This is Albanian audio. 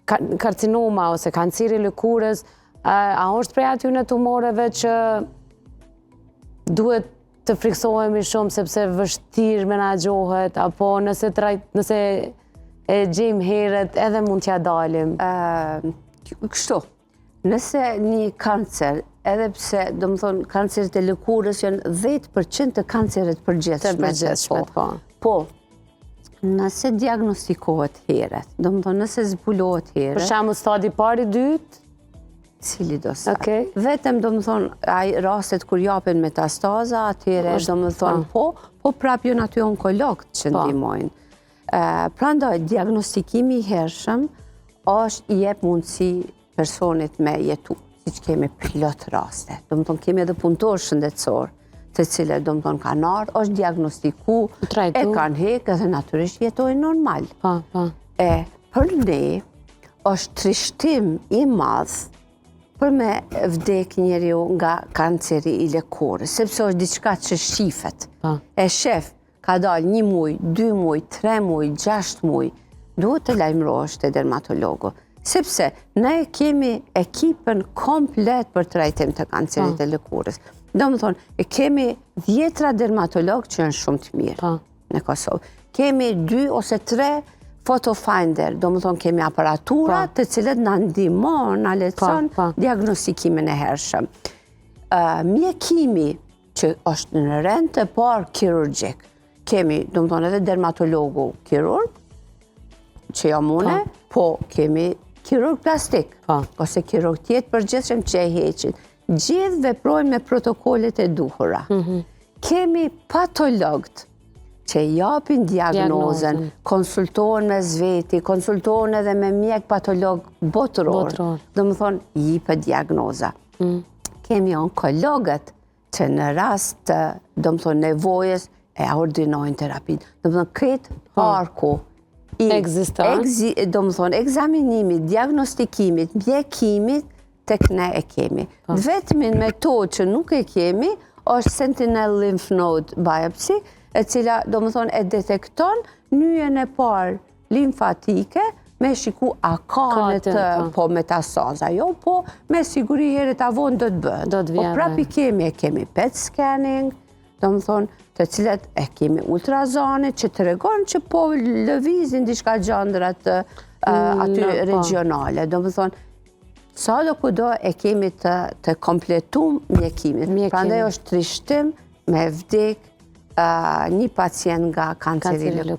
karcinoma ose kanceri lëkurës, a është prej atyre tumoreve që duhet të friksohemi shumë sepse vështirë menaxhohet, apo nëse e gjejmë herët edhe mund t'ja dalim? Kështu, nëse një kancer, edhe pse, do më thonë, kancerit e lëkurës janë 10% të kanceret përgjithshme. Po, nëse diagnostikohet herët, do më thonë, nëse zbulohet herët. Për shembull stadi parë, dytë? Cili do sa. Vetëm, do më thonë, rastet kur japin metastaza, atyre, do më thonë, po prap jënë aty onkologët që ndihmojnë. Prandaj, diagnostikimi i hershëm është i jep mundësi personit me jetu, si që kemi plot raste. Do më thonë, kemi edhe punëtor shëndetësor, të cilët, do më thonë, kanë ardhur, është diagnostiku, e kanë hekë edhe natyrisht jetojnë normal. Për ne, është trishtim i madh për me vdek njeriu nga kanceri i lëkurës, sepse është diçka që shifet. E shef, ka dalë 1 muj, 2 muj, 3 muj, 6 muj, duhet të lajmërohesh te dermatologu. Sepse ne kemi ekipën komplet për trajtim të kancerit të lëkurës. Do më thonë, kemi 10 dermatologë që janë shumë të mirë në Kosovë. Kemi 2 ose 3 photofinder, do më thonë kemi aparatura të cilët në ndihmon, në lehtëson diagnostikimin e hershëm. Mjekimi që është në rend të parë kirurgjik, kemi, do më thonë, edhe dermatologu kirurg, që jam une, po kemi kirurg plastik, ose kirurg tjetë përgjithshëm që e heqin. Gjithë veprojnë me protokollet e duhura. Kemi patologët që japin diagnozën, konsultohen me zveti, konsultohen edhe me mjek patolog botëror. Do më thonë, jipë diagnoza. Kemi onkologët që në rast të, do më thonë, nevojës e ordinojnë terapin. Do më thonë, këtë parku i do më thonë, ekzaminimit, diagnostikimit, mjekimit, tek ne e kemi. Vetëmin metodë që nuk e kemi, është sentinel lymph node biopsy, e cila, do më thonë, e detekton nyjen e parë limfatike me shiku a ka në të metastaza. Jo, po me siguri herët avon do të bëhet. Po prapi kemi PET scanning, do më thonë, të cilet e kemi ultrazonit që të regon që po lëvizin diçka gjandrat aty regionale. Do më thonë, sa do kudo e kemi të kompletum mjekimit. Prandaj është trishtim me vdek një pacient nga kanceri i lëkurës.